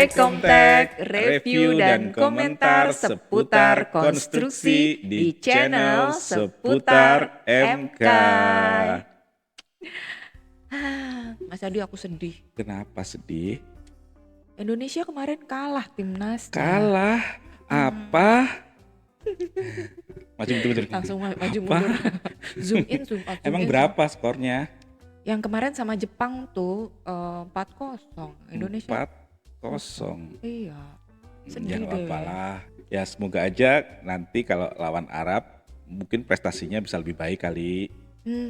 Rekomtek, review dan komentar seputar konstruksi di channel Seputar MK. Mas Adi, aku sedih. Kenapa sedih? Indonesia kemarin kalah timnas. Kalah? Apa? Maju mundur. Langsung maju Apa? mundur. Zoom in, zoom out. Zoom Emang in, berapa skornya? Yang kemarin sama Jepang tuh 4-0. Indonesia 4-0. Iya. Ya Sedih nggak deh. apa-apa lah. Ya semoga aja nanti kalau lawan Arab mungkin prestasinya bisa lebih baik kali.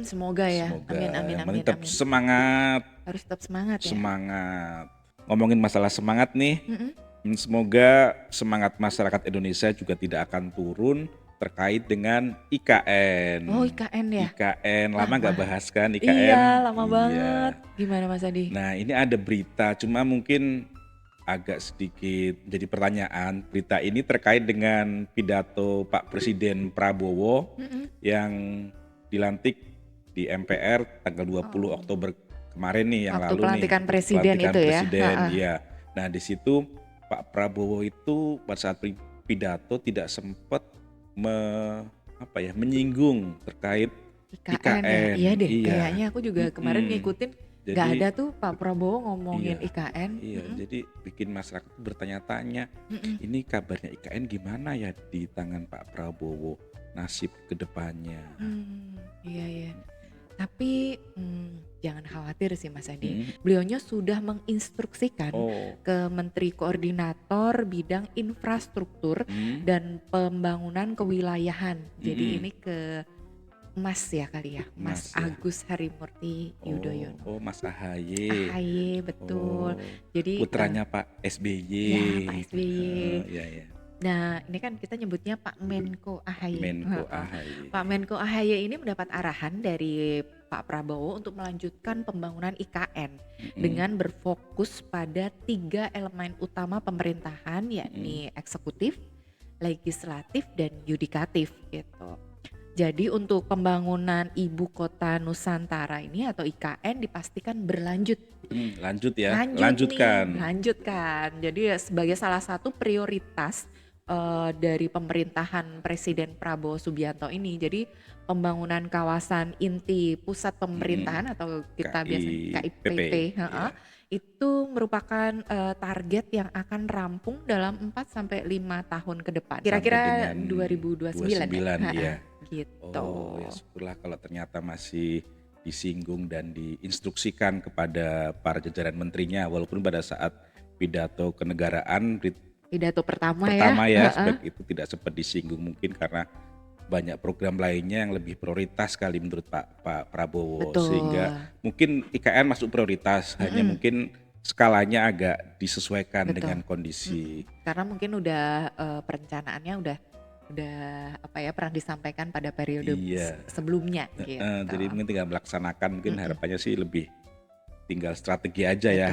Semoga ya. Semoga. Amin, Yang amin, penting amin, tetap amin. semangat. Harus tetap semangat ya. Semangat. Ngomongin masalah semangat nih. Mm-mm. Semoga semangat masyarakat Indonesia juga tidak akan turun terkait dengan IKN. Oh, IKN ya? IKN, lama nggak bahas kan IKN? Iya, lama Iya. banget. Gimana Mas Adi? Nah ini ada berita, cuma mungkin agak sedikit jadi pertanyaan. Berita ini terkait dengan pidato Pak Presiden Prabowo yang dilantik di MPR tanggal 20 Oktober kemarin nih yang Waktu lalu pelantikan nih. presiden itu ya? Presiden, Ha-ha. iya. Nah di situ Pak Prabowo itu pada saat pidato tidak sempat menyinggung terkait IKN ya? Iya deh, Iya. kayaknya aku juga kemarin ngikutin nggak Jadi ada tuh Pak Prabowo ngomongin Iya, IKN. iya, jadi bikin masyarakat tuh bertanya-tanya, ini kabarnya IKN gimana ya di tangan Pak Prabowo, nasib kedepannya. Iya ya. Tapi jangan khawatir sih Mas Adi. Beliaunya sudah menginstruksikan ke Menteri Koordinator Bidang Infrastruktur dan Pembangunan Kewilayahan. Jadi ini ke Mas ya kali ya, Mas Mas ya. Agus Harimurti Yudhoyono. Oh, Mas AHY. AHY, betul. Jadi Putranya Pak SBY. Ya, Pak SBY. Iya, iya. Nah, ini kan kita nyebutnya Pak Menko AHY. Menko AHY. Pak Menko AHY ini mendapat arahan dari Pak Prabowo untuk melanjutkan pembangunan IKN dengan berfokus pada 3 elemen utama pemerintahan, yakni eksekutif, legislatif, dan yudikatif gitu. Jadi untuk pembangunan ibu kota Nusantara ini atau IKN dipastikan berlanjut. Lanjut ya, Lanjutkan. Jadi sebagai salah satu prioritas dari pemerintahan Presiden Prabowo Subianto ini. Jadi pembangunan kawasan inti pusat pemerintahan atau kita biasa KIPP itu merupakan target yang akan rampung dalam 4-5 tahun ke depan. Kira-kira 2029 ya. Gitu. Oh ya syukurlah kalau ternyata masih disinggung dan diinstruksikan kepada para jajaran menterinya, walaupun pada saat pidato kenegaraan pidato pertama ya sebagai itu tidak sempat disinggung, mungkin karena banyak program lainnya yang lebih prioritas kali menurut Pak Prabowo. Betul. Sehingga mungkin IKN masuk prioritas, hanya mungkin skalanya agak disesuaikan dengan kondisi. Karena mungkin udah perencanaannya udah pernah disampaikan pada periode sebelumnya gitu. Jadi mungkin tinggal melaksanakan, mungkin harapannya sih lebih tinggal strategi aja ya.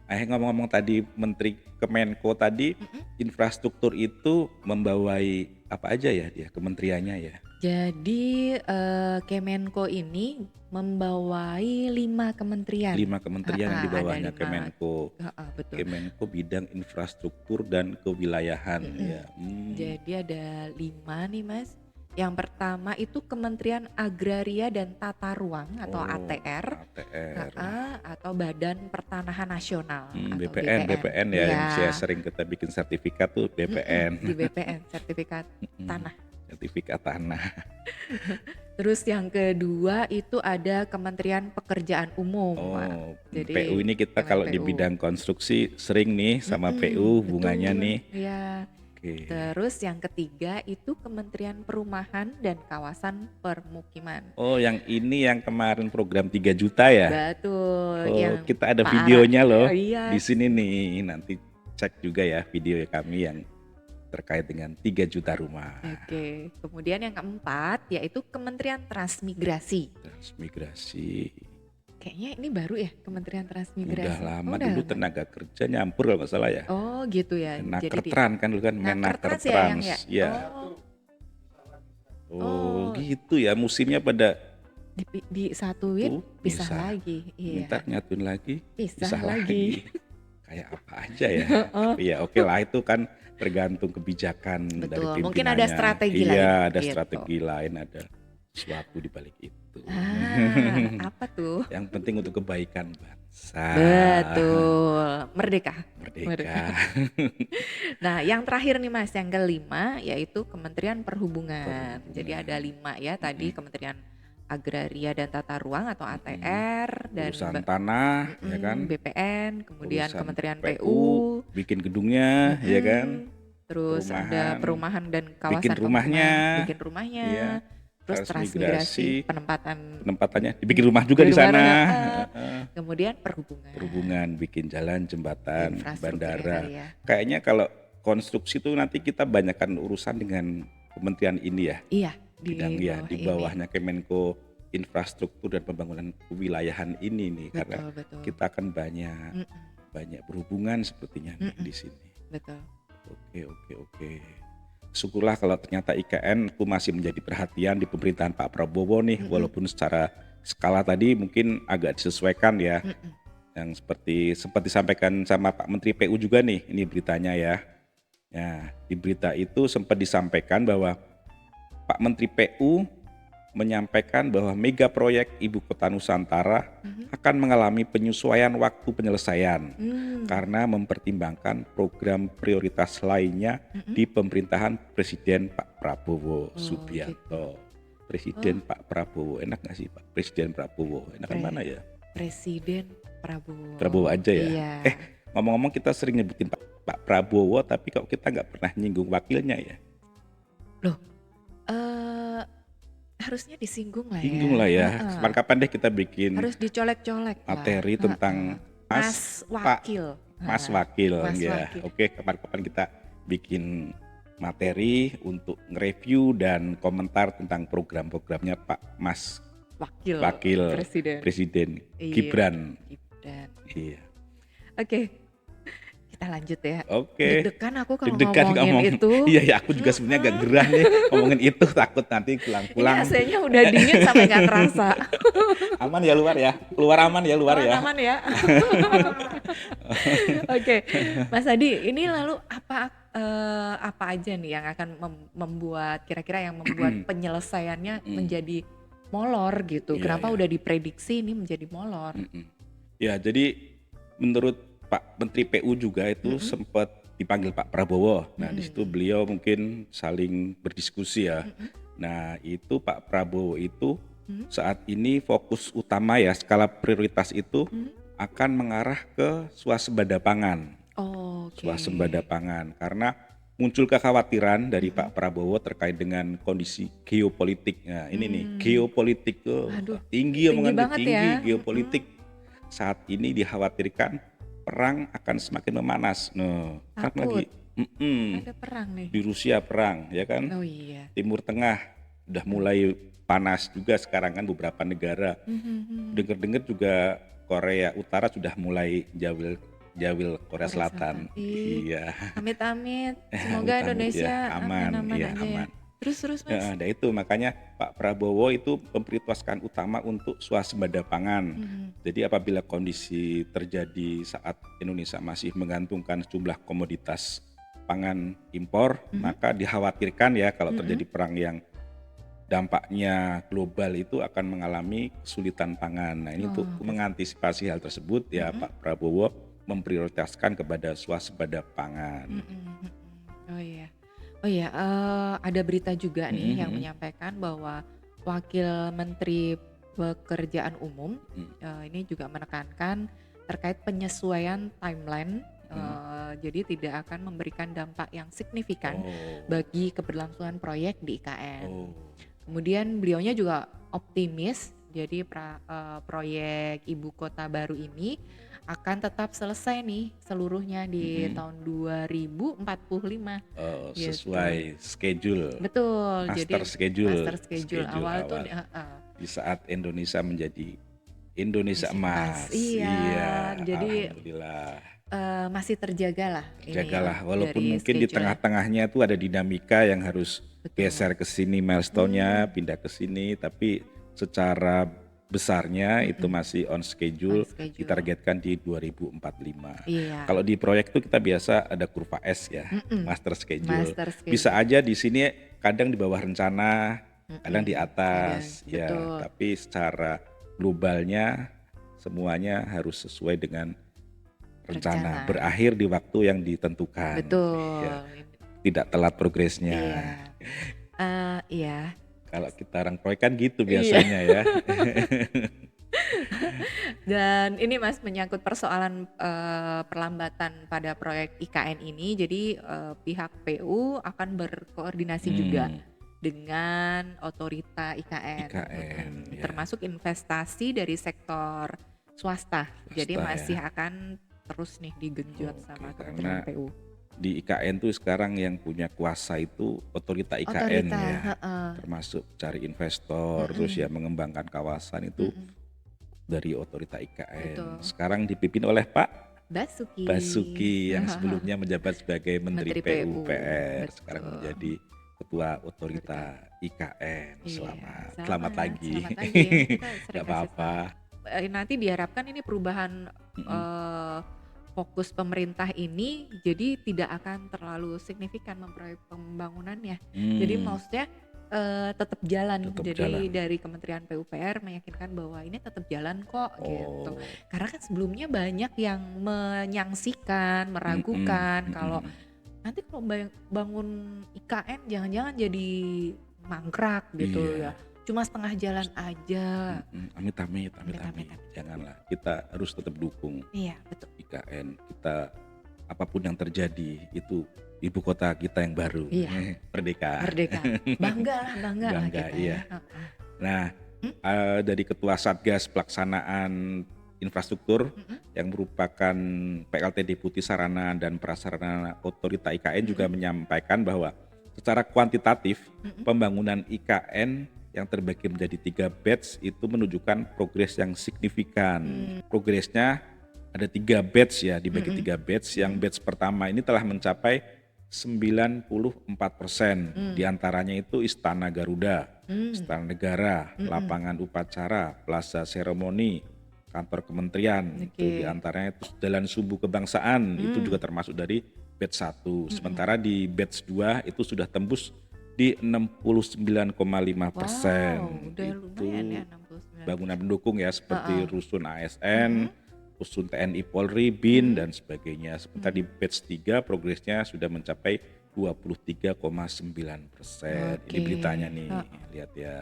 Ngomong-ngomong tadi Menteri Kemenko tadi, infrastruktur itu membawai apa aja ya dia kementeriannya ya? Jadi Kemenko ini membawai 5 kementerian. 5 kementerian yang di bawahnya Kemenko. Betul. Kemenko bidang infrastruktur dan kewilayahan ya. Jadi ada 5 nih Mas. Yang pertama itu Kementerian Agraria dan Tata Ruang atau ATR. Atau Badan Pertanahan Nasional atau BPN ya, yang saya sering kita bikin sertifikat tuh BPN. Di BPN, sertifikat tanah. Sertifikat tanah. Terus yang kedua itu ada Kementerian Pekerjaan Umum. Jadi PU ini kita kalau di bidang konstruksi sering nih sama PU hubungannya nih. Iya. Terus yang ketiga itu Kementerian Perumahan dan Kawasan Permukiman. Oh, yang ini yang kemarin program 3 juta ya? Betul. Oh, kita ada videonya loh di sini nih. Nanti cek juga ya video kami yang terkait dengan 3 juta rumah. Oke. Kemudian yang keempat yaitu Kementerian Transmigrasi. Kayaknya ini baru ya Kementerian Transmigrasi. Udah lama dulu tenaga kerja nyampur kalau nggak salah ya. Oh gitu ya. Menakertran kan dulu kan Menakertrans ya. Oh gitu ya, musimnya pada disatuin pisah lagi. Iya. Ntar nyatuin lagi pisah lagi. kayak apa aja ya. Heeh, Tapi ya oke lah itu kan tergantung kebijakan dari betul, mungkin ada pimpinannya. strategi lain Iya, ada gitu. strategi lain, ada sesuatu di balik itu. Apa tuh? Yang penting untuk kebaikan bangsa. Betul, merdeka, Merdeka. merdeka. Nah, yang terakhir nih Mas, yang kelima yaitu Kementerian Perhubungan. Jadi ada Perhubungan. 5 ya tadi, Mm-mm, Kementerian Agraria dan Tata Ruang atau mm-mm. ATR dan Urusan tanah, ya kan? BPN, kemudian Urusan Kementerian PU, PU, bikin gedungnya, ya kan? terus ada Perumahan, perumahan dan bikin kawasan pemukiman, rumahnya, bikin rumahnya, iya. terus transmigrasi, Transmigrasi, penempatan penempatannya dibikin rumah juga di rumah, sana. kemudian perhubungan, Perhubungan, bikin jalan, jembatan, infrastruktur ya bandara. kali ya. Kayaknya kalau konstruksi itu nanti kita banyakkan urusan dengan kementerian ini ya, Iya, bidang di ya, bawah di ini. bawahnya Kemenko Infrastruktur dan Pembangunan Kewilayahan ini nih, karena Betul, betul. kita akan banyak Mm-mm, banyak berhubungan sepertinya nih mm-mm, di sini. betul. Oke. Syukurlah kalau ternyata IKN itu masih menjadi perhatian di pemerintahan Pak Prabowo nih, Mm-mm, walaupun secara skala tadi mungkin agak disesuaikan ya, mm-mm. yang seperti sempat disampaikan sama Pak Menteri PU juga nih, ini beritanya ya. Ya, di berita itu sempat disampaikan bahwa Pak Menteri PU menyampaikan bahwa mega proyek Ibu Kota Nusantara Mhm. akan mengalami penyesuaian waktu penyelesaian Hmm, karena mempertimbangkan program prioritas lainnya mm-mm. di pemerintahan Presiden Pak Prabowo Oh gitu. Subianto. Oh, Presiden Pak Prabowo, enak nggak sih Pak? Presiden Prabowo, enakan pre- mana ya? Presiden Prabowo. Prabowo aja ya. Iya. Ngomong-ngomong kita sering nyebutin Pak Prabowo, tapi kok kita nggak pernah nyinggung wakilnya ya? Loh, eh harusnya disinggung lah ya. Singgung lah ya. Heeh. Kapan-kapan deh kita bikin Harus dicolek-colek lah. materi Heeh. tentang Mas Pak Wakil. Mas Heeh. Wakil Mas ya. Wakil. Oke, kapan-kapan kita bikin materi untuk nge-review dan komentar tentang program-programnya Pak Mas Wakil Wakil Presiden. Presiden Iya, Gibran. Gibran. Iya. Oke, kita lanjut ya. Oke. Deg-degan aku kalau Deg-degan ngomongin ngomong. itu. Iya ya, aku juga sebenarnya agak gerah nih ngomongin itu, takut nanti Ini pulang-pulang. AC-nya udah dingin sampai gak kerasa. Aman ya luar ya. Keluar aman ya luar ya. Aman ya. Oke, Mas Adi, ini lalu apa aja nih yang akan membuat kira-kira yang membuat penyelesaiannya Mm-mm. menjadi molor gitu? Iya, Kenapa iya. udah diprediksi ini menjadi molor? Mm-mm. Ya, jadi menurut Pak Menteri PU juga itu sempat dipanggil Pak Prabowo. Nah, di situ beliau mungkin saling berdiskusi ya. Nah, itu Pak Prabowo itu saat ini fokus utama ya, skala prioritas itu akan mengarah ke swasembada pangan. Oke. Swasembada pangan karena muncul kekhawatiran dari Pak Prabowo terkait dengan kondisi geopolitik. Nah, ini nih, geopolitik tuh Aduh, tinggi omongan banget tinggi ya. geopolitik. Saat ini dikhawatirkan perang akan semakin memanas. Nah, kan Takut. lagi Ada perang nih. di Rusia perang, ya kan? Oh iya. Timur Tengah udah mulai panas juga sekarang kan beberapa negara. Dengar-dengar juga Korea Utara sudah mulai jawil Korea Selatan. Iya. Amit-amit. Semoga Amit-amit ya, Indonesia aman, aman-aman iya, aja ya. aman. Terus Mas. Ya, ada itu makanya Pak Prabowo itu memprioritaskan utama untuk swasembada pangan. Jadi apabila kondisi terjadi saat Indonesia masih menggantungkan sejumlah komoditas pangan impor, maka dikhawatirkan ya kalau terjadi perang yang dampaknya global itu akan mengalami kesulitan pangan. Nah, ini untuk mengantisipasi hal tersebut ya Pak Prabowo memprioritaskan kepada swasembada pangan. Oh iya, ada berita juga nih yang menyampaikan bahwa Wakil Menteri Pekerjaan Umum ini juga menekankan terkait penyesuaian timeline, jadi tidak akan memberikan dampak yang signifikan bagi keberlangsungan proyek di IKN. Kemudian beliaunya juga optimis, jadi proyek Ibu Kota Baru ini akan tetap selesai nih seluruhnya di tahun 2045. Gitu. Sesuai schedule. Betul. Master Jadi schedule awal tuh di saat Indonesia menjadi Indonesia emas. Iya. Jadi alhamdulillah. Masih terjaga lah. Jagalah walaupun dari mungkin di schedule. tengah-tengahnya tuh ada dinamika yang harus geser ke sini milestone-nya, pindah ke sini, tapi secara besarnya itu Mm-mm. masih on On schedule, schedule. ditargetkan di 2045. Iya. Kalau di proyek tuh kita biasa ada kurva S ya, Mm-mm. master schedule. Master Bisa schedule. aja di sini kadang di bawah rencana, kadang di Kadang atas, ya. betul, Tapi secara globalnya semuanya harus sesuai dengan rencana, rencana. berakhir di waktu yang ditentukan. Ya, Betul. tidak telat progresnya. Iya. Iya. Kalau kita orang proyek kan gitu Iya. biasanya ya. Dan ini Mas menyangkut persoalan perlambatan pada proyek IKN ini. Jadi pihak PU akan berkoordinasi juga Hmm, dengan otorita IKN, IKN ya, termasuk investasi dari sektor swasta. Jadi swasta ya. masih akan terus nih digenjot Oke, sama Kementerian karena PU. di IKN tuh sekarang yang punya kuasa itu otorita IKN Otorita, ya, heeh, termasuk cari investor, terus ya mm-mm, mengembangkan kawasan itu mm-mm, dari otorita IKN. betul. Sekarang dipimpin oleh Pak Basuki, Basuki yang sebelumnya menjabat sebagai Menteri Menteri PU, PUPR, sekarang betul. menjadi Ketua Otorita. Otorita IKN. Iya, Selamat pagi. selamat pagi ya. Kita Gak sering kasih apa-apa. selamat. Nanti diharapkan ini perubahan Mm-mm. eh, fokus pemerintah ini jadi tidak akan terlalu signifikan memproyek pembangunannya. Jadi Hmm, maksudnya tetap jalan. tetap Jadi jalan. dari Kementerian PUPR meyakinkan bahwa ini tetap jalan kok gitu. Oh, Karena kan sebelumnya banyak yang menyaksikan, mm-mm, meragukan kalau mm-mm. nanti kalau bangun IKN jangan-jangan jadi mangkrak gitu ya. Iya. Cuma setengah jalan aja. Amit amit, amit Amit-amit. amit. Janganlah. Kita harus tetap dukung Iya, betul. IKN. Kita apapun yang terjadi itu ibu kota kita yang baru. Iya, Merdeka. merdeka. Bangga lah Bangga, kita iya. ya. Heeh. Nah, Hmm? dari Ketua Satgas Pelaksanaan Infrastruktur Mm-mm. yang merupakan PLT Deputi Sarana dan Prasarana Otorita IKN juga Mm-mm. menyampaikan bahwa secara kuantitatif Mm-mm. pembangunan IKN yang terbagi menjadi 3 batch itu menunjukkan progres yang signifikan. Progresnya ada 3 batch ya, dibagi Mm-mm. 3 batch. Yang batch pertama ini telah mencapai 94%. Di antaranya itu Istana Garuda, Istana Negara, lapangan upacara, plaza seremoni, kantor kementerian. Itu Oke. di antaranya itu Jalan Sumbu Kebangsaan, itu juga termasuk dari batch 1. Sementara di batch 2 itu sudah tembus di 69,5%. Wow, udah lumayan ya Itu 69%. bangunan pendukung ya seperti Heeh. rusun ASN, rusun TNI Polri, BIN dan sebagainya. Sementara di batch 3 progresnya sudah mencapai 23,9%. Ini Oke. beritanya nih, Heeh. lihat ya.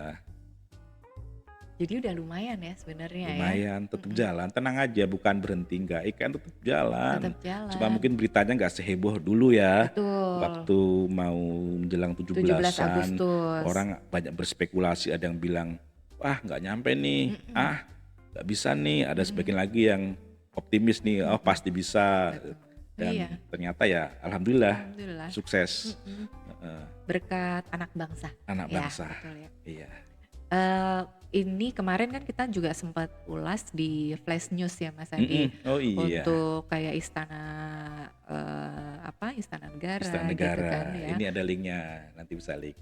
Jadi udah lumayan ya sebenarnya ya. Lumayan, tetap jalan. Tenang aja, bukan berhenti enggak. IKN tetap jalan. Tetap jalan. Cuma mungkin beritanya nggak seheboh dulu ya. Betul. Waktu mau menjelang 17 17-an, Agustus. orang banyak berspekulasi. Ada yang bilang, wah nggak nyampe nih, nggak bisa nih. Ada sebagian lagi yang optimis nih, oh pasti bisa. Betul. Dan Iya. ternyata ya alhamdulillah Alhamdulillah. sukses. Berkat anak bangsa. Anak Ya, bangsa. betul ya. Iya. Ini kemarin kan kita juga sempat ulas di Flash News ya Mas Adi. Oh iya, Untuk kayak istana Istana Negara Istana gitu Negara. kan ya. Ini ada linknya, nanti bisa link.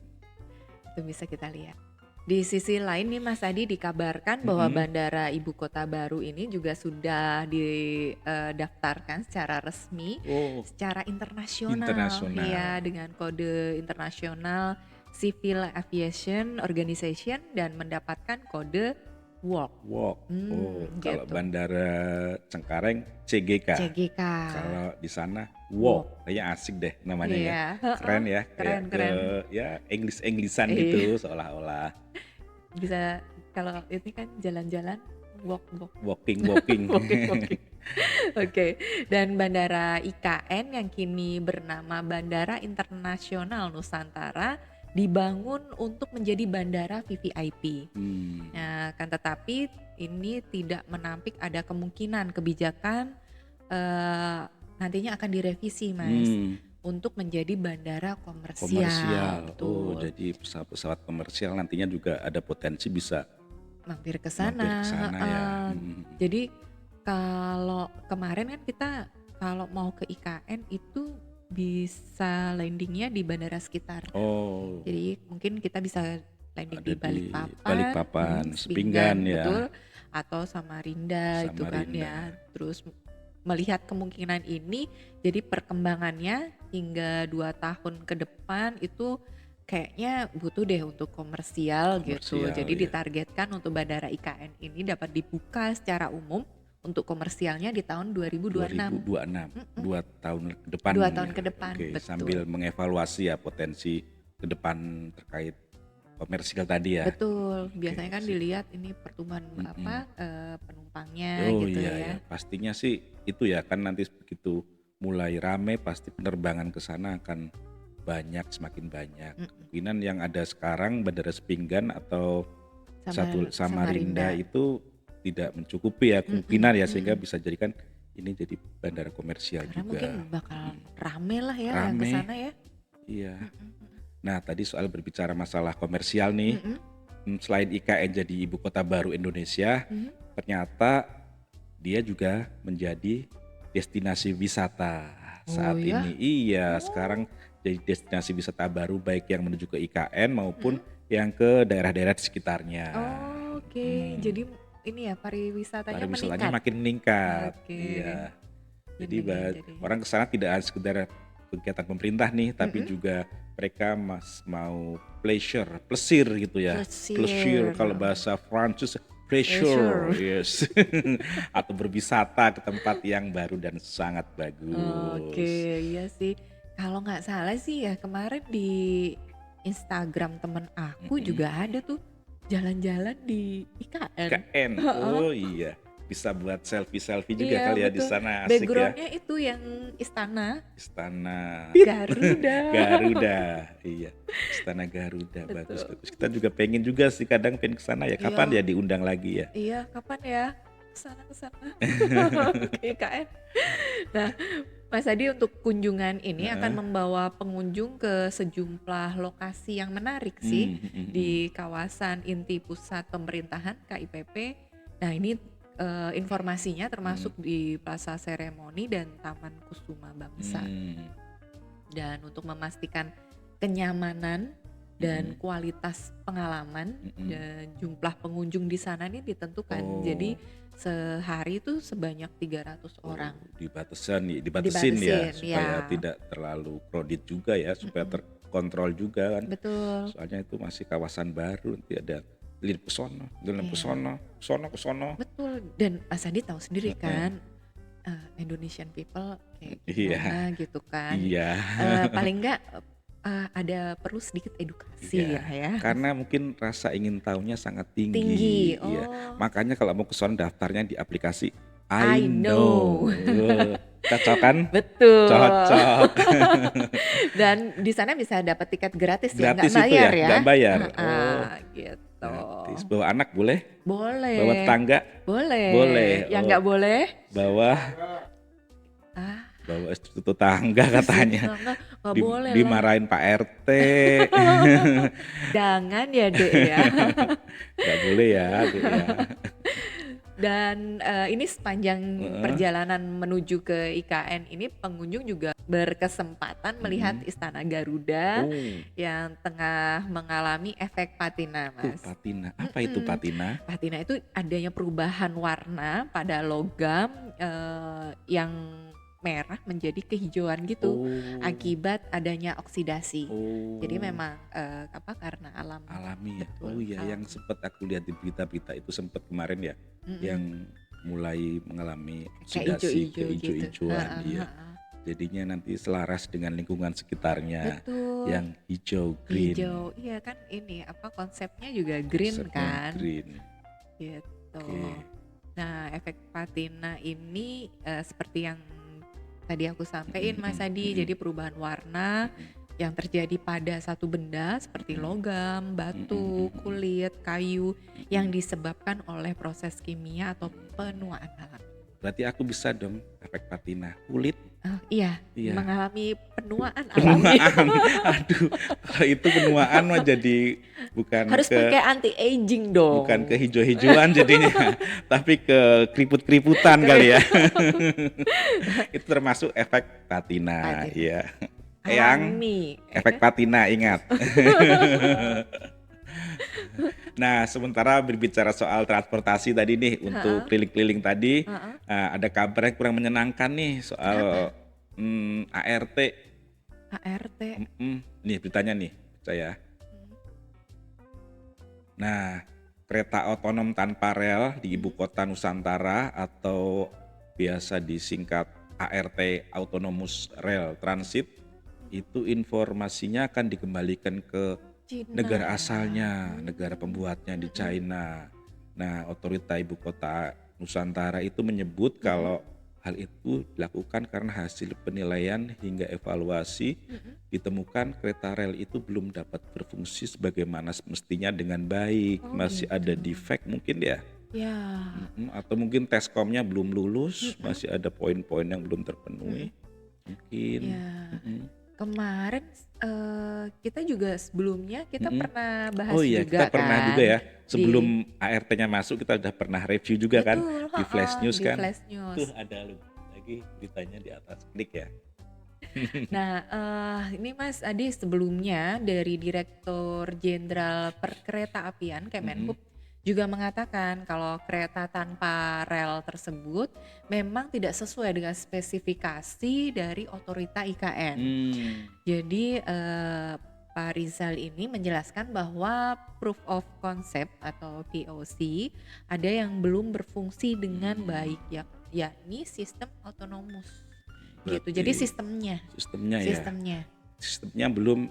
Itu bisa kita lihat. Di sisi lain nih Mas Adi dikabarkan bahwa bandara ibu kota baru ini juga sudah didaftarkan secara resmi Oh, secara internasional. internasional. Iya, dengan kode internasional Civil Aviation Organization dan mendapatkan kode WALK. Walk. Oh, kalau Gitu. Bandara Cengkareng CGK. CGK. Kalau di sana Walk. Kayaknya asik deh namanya ya. Iya, Keren ya, keren, kayak keren. ya English-Englishan Iya. gitu seolah-olah. Bisa kalau ini kan jalan-jalan walk. Walking. Walking. Oke, dan bandara IKN yang kini bernama Bandara Internasional Nusantara dibangun untuk menjadi bandara VVIP. Hmm. Nah, kan tetapi ini tidak menampik ada kemungkinan kebijakan nantinya akan direvisi, Mas, untuk menjadi bandara komersial. Komersial. Oh, Betul. jadi pesawat-pesawat komersial nantinya juga ada potensi bisa Mampir ke mampir sana. ke sana ya. heeh. Jadi kalau kemarin kan kita kalau mau ke IKN itu bisa landingnya di bandara sekitar. Oh, Jadi mungkin kita bisa landing ada di di Balikpapan, Balikpapan, Sepinggan, Sepinggan ya, betul, atau Samarinda itu kan Samarinda. ya. Terus melihat kemungkinan ini, jadi perkembangannya hingga 2 tahun ke depan itu kayaknya butuh deh untuk komersial gitu. Komersial Jadi ya. ditargetkan untuk Bandara IKN ini dapat dibuka secara umum untuk komersialnya di tahun 2026. 2026, Mm-mm. 2 tahun ke depan 2 tahun ya. ke depan, Oke, sambil betul. mengevaluasi ya potensi ke depan terkait komersial tadi ya. Betul, Oke, biasanya kan sip. dilihat ini pertumbuhan Mm-mm. penumpangnya Oh gitu iya ya. ya, pastinya sih itu ya kan nanti begitu mulai rame pasti penerbangan ke sana akan banyak, semakin banyak. Mm-mm. Kemungkinan yang ada sekarang Bandara Sepinggan atau satu Samarinda Samarinda. itu tidak mencukupi ya Mm-mm, kemungkinan ya, sehingga mm-mm. bisa jadikan ini jadi bandara komersial Karena juga. mungkin bakal Mm, rame lah ya yang ke rame, sana ya. iya. Mm-mm, Nah tadi soal berbicara masalah komersial nih, mm-mm, selain IKN jadi ibu kota baru Indonesia, mm-mm. ternyata dia juga menjadi destinasi wisata Oh saat ya. ini. Iya, Oh. sekarang jadi destinasi wisata baru baik yang menuju ke IKN maupun Mm-mm. yang ke daerah-daerah di sekitarnya. Oh, oke. Mm, Jadi ini ya pariwisatanya pariwisatanya meningkat. makin meningkat. Oke. Iya, jadi Ini jadi. orang ke sana tidak hanya sekedar kegiatan pemerintah nih, tapi Mm-mm. juga mereka mau plesir gitu ya. Plesir Plesir. kalau bahasa Prancis, pleasure, Pleasure. yes. Atau berwisata ke tempat yang baru dan sangat bagus. Oke, iya sih. Kalau nggak salah sih ya kemarin di Instagram temen aku Mm-mm. juga ada tuh jalan-jalan di IKN. IKN, Heeh. oh iya, bisa buat selfie-selfie juga Iya kali ya di betul. sana, asik ya. Backgroundnya itu yang istana Istana Garuda. Garuda, iya, Istana Garuda, bagus Betul. bagus. Kita juga pengen juga sih, kadang pengen ke sana ya. Kapan ya Iya, diundang lagi ya? iya kapan ya? Kesana ke IKN. Nah, Mas Adi untuk kunjungan ini Heeh. akan membawa pengunjung ke sejumlah lokasi yang menarik sih di kawasan inti pusat pemerintahan KIPP. Nah, ini informasinya termasuk di Plaza Seremoni dan Taman Kusuma Bangsa. Dan untuk memastikan kenyamanan dan kualitas pengalaman dan jumlah pengunjung di sana ini ditentukan. Oh. Jadi sehari itu sebanyak 300 orang. Dibatasin ya, supaya ya. tidak terlalu crowded juga ya, supaya terkontrol juga kan. Betul. Soalnya itu masih kawasan baru, nanti ada lihat ke sono, ke sono. Betul. Dan Mas Andi tahu sendiri kan, Indonesian people kayak Iya. gimana gitu kan. Iya. Paling enggak ada perlu sedikit edukasi Iya, ya. karena mungkin rasa ingin tahunya sangat tinggi. Tinggi. Iya. Oh. Makanya kalau mau ke sono daftarnya di aplikasi I know. Cocok kan? Betul. Cocok. Dan di sana bisa dapat tiket gratis ya, nggak Gratis itu bayar ya? ya. Nggak bayar. Gitu. Gratis. Bawa anak boleh? Boleh. Bawa tetangga? Boleh. Boleh. Yang nggak boleh? Bawa istri tetangga katanya. Nggak boleh lah. Dimarahin Pak RT. Jangan ya Dek ya. Nggak boleh ya Dek ya. Dan ini sepanjang perjalanan menuju ke IKN ini pengunjung juga berkesempatan melihat Istana Garuda yang tengah mengalami efek patina, Mas. Patina, apa itu patina? Patina itu adanya perubahan warna pada logam yang merah menjadi kehijauan gitu akibat adanya oksidasi. Jadi memang karena alami ya. Betul, Oh iya, yang sempat aku lihat di berita-berita itu sempat kemarin ya, yang mulai mengalami oksidasi kehijau-hijauan. Iya. Jadinya nanti selaras dengan lingkungan sekitarnya. Betul. Yang hijau, green. Hijau, iya kan ini konsepnya juga green kan. Green. Gitu. Nah, efek patina ini seperti yang tadi aku sampaikan Mas Adi, jadi perubahan warna yang terjadi pada satu benda seperti logam, batu, kulit, kayu yang disebabkan oleh proses kimia atau penuaan alam. Berarti aku bisa dong efek patina kulit. Iya, Iya. mengalami penuaan alami. Aduh, kalau itu penuaan mah jadi bukan harus pakai anti aging dong. Bukan ke hijau-hijauan jadinya, tapi ke keriput-keriputan kali ya. Itu termasuk efek patina, ya. Yang efek patina ingat. Nah, sementara berbicara soal transportasi tadi nih, untuk Heeh, keliling-keliling tadi, heeh. ada kabar yang kurang menyenangkan nih Kenapa? soal, ART. ART? Nih beritanya nih, saya. Mmm, Nah, kereta otonom tanpa rel di ibu mhm. kota Nusantara atau biasa disingkat ART Autonomous Rail Transit, Mhm. itu informasinya akan dikembalikan ke Cina negara ya? asalnya, negara pembuatnya di Mhm, China. Nah, otorita ibu kota Nusantara itu menyebut mhm, kalau hal itu dilakukan karena hasil penilaian hingga evaluasi mhm. ditemukan kereta rel itu belum dapat berfungsi sebagaimana semestinya dengan baik, Oh masih gitu. ada defect mungkin ya. Ya, Atau mungkin teskomnya belum lulus, mhm, masih ada poin-poin yang belum mhm. terpenuhi, mungkin. Ya, Mhm, kemarin kita juga sebelumnya kita mhm. pernah Oh bahas iya, kita juga pernah juga kan ya, di sebelum ART-nya masuk kita udah pernah review juga kan betul, di heeh, Flash News di kan. Flash Tuh News. ada lagi beritanya di atas, klik ya. Nah, ini Mas Adi sebelumnya dari Direktur Jenderal Perkeretaapian Mhm. Kemenhub juga mengatakan kalau kereta tanpa rel tersebut memang tidak sesuai dengan spesifikasi dari otorita IKN. Mmm, Jadi, Pak Rizal ini menjelaskan bahwa proof of concept atau POC ada yang belum berfungsi dengan mmm, baik yakni sistem autonomous gitu. Jadi berarti sistemnya sistemnya ya, sistemnya, sistemnya belum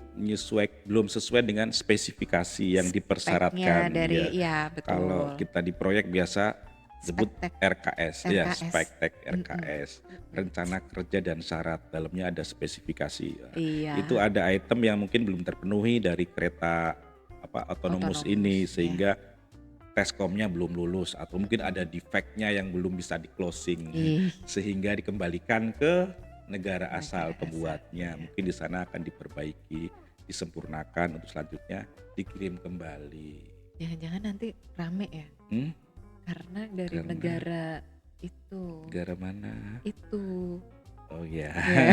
sesuai dengan spesifikasi yang speknya dipersyaratkan, dari ya. iya Kalau betul, kita di proyek biasa sebut spektek RKS, ya RKS. spektek Mhm, RKS, mhm. rencana kerja dan syarat, dalamnya ada spesifikasi. Itu Iya, ada item yang mungkin belum terpenuhi dari kereta otonomus ini otonomous ya, sehingga teskomnya belum lulus atau mungkin ada mhm. defect-nya yang belum bisa di-closing Ih, sehingga dikembalikan ke negara asal negara asal, pembuatnya. iya. Mungkin di sana akan diperbaiki, disempurnakan untuk selanjutnya dikirim kembali. Jangan-jangan nanti rame ya? Hmm, Karena dari karena negara itu, negara mana? itu. Oh ya. Ya,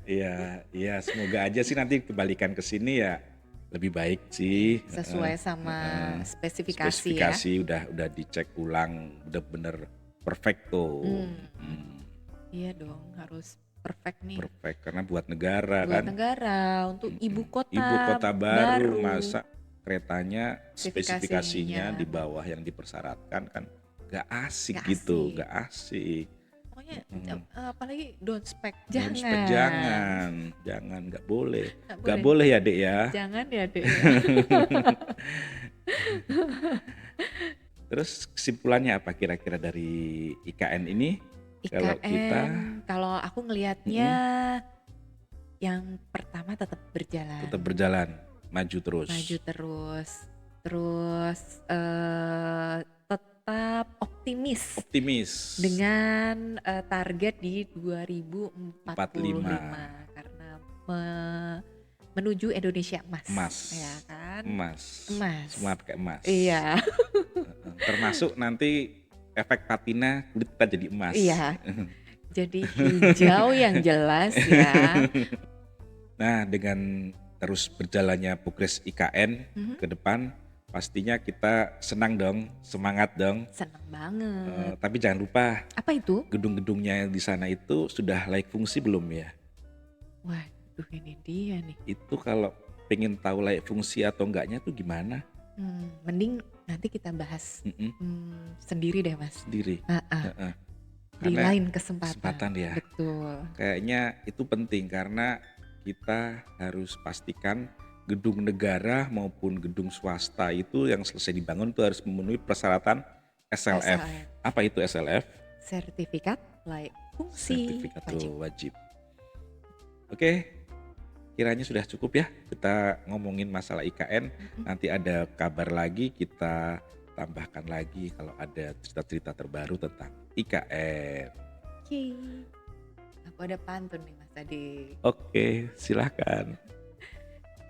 Iya, iya semoga aja sih nanti kembalikan ke sini ya lebih baik sih, heeh, sesuai sama heeh. spesifikasi ya. Spesifikasi udah dicek ulang, udah bener perfecto, Hmm, iya dong harus perfect nih perfect karena buat negara buat kan, negara, untuk ibu Ibu kota kota baru baru, masa keretanya spesifikasinya spesifikasinya di bawah yang dipersyaratkan kan nggak asik nggak gitu, asik. nggak asik, Pokoknya mhm. apalagi don't spec, Downspek jangan, jangan, nggak nggak boleh. boleh ya Dek ya. Jangan ya, Dek, ya. Terus kesimpulannya apa kira-kira dari IKN ini? Kalau IKN kita kalau aku ngelihatnya mhm, yang pertama tetap berjalan. tetap berjalan, maju Maju terus, terus, terus, tetap optimis optimis, dengan, target di 45, 2045 karena me menuju Indonesia emas, emas, ya kan? emas, Emas. semua pakai emas, Iya, termasuk nanti efek patina kulit kita jadi emas. iya, jadi hijau yang jelas ya. Nah, dengan terus berjalannya progres IKN Mhm, ke depan, pastinya kita senang dong, semangat dong. seneng banget. Tapi jangan lupa Apa itu? gedung-gedungnya yang di sana itu sudah layak fungsi belum ya? Waduh ini dia nih. Itu kalau pengen tahu layak fungsi atau enggaknya tuh gimana? Mending nanti kita bahas, Mhm, sendiri deh, Mas. sendiri. Heeh, Heeh, di karena lain kesempatan, kesempatan ya. betul. Kayaknya itu penting karena kita harus pastikan gedung negara maupun gedung swasta itu yang selesai dibangun itu harus memenuhi persyaratan SLF. SLM, Apa itu SLF? sertifikat layak fungsi Sertifikat wajib. wajib. Oke, kiranya sudah cukup ya kita ngomongin masalah IKN. Mhm, Nanti ada kabar lagi kita tambahkan lagi kalau ada cerita-cerita terbaru tentang IKN. oke. Aku ada pantun nih, Mas, tadi. Oke, silahkan.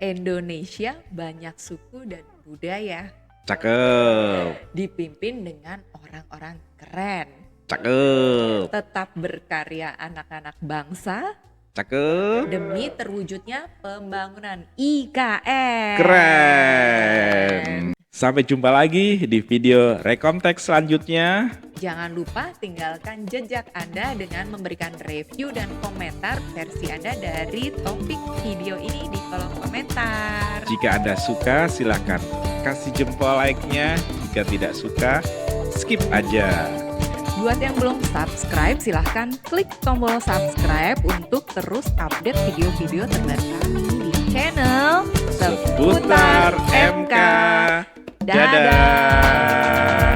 Indonesia banyak suku dan budaya, Cakep, dipimpin dengan orang-orang keren. cakep. Tetap berkarya anak-anak bangsa, Cakep. demi terwujudnya pembangunan IKN. Keren. Sampai jumpa lagi di video Rekomteks selanjutnya. Jangan lupa tinggalkan jejak Anda dengan memberikan review dan komentar versi Anda dari topik video ini di kolom komentar. Jika Anda suka, silahkan kasih jempol like-nya. Jika tidak suka, skip aja. Buat yang belum subscribe, silahkan klik tombol subscribe untuk terus update video-video terbaru kami di channel Seputar MK. Dadah!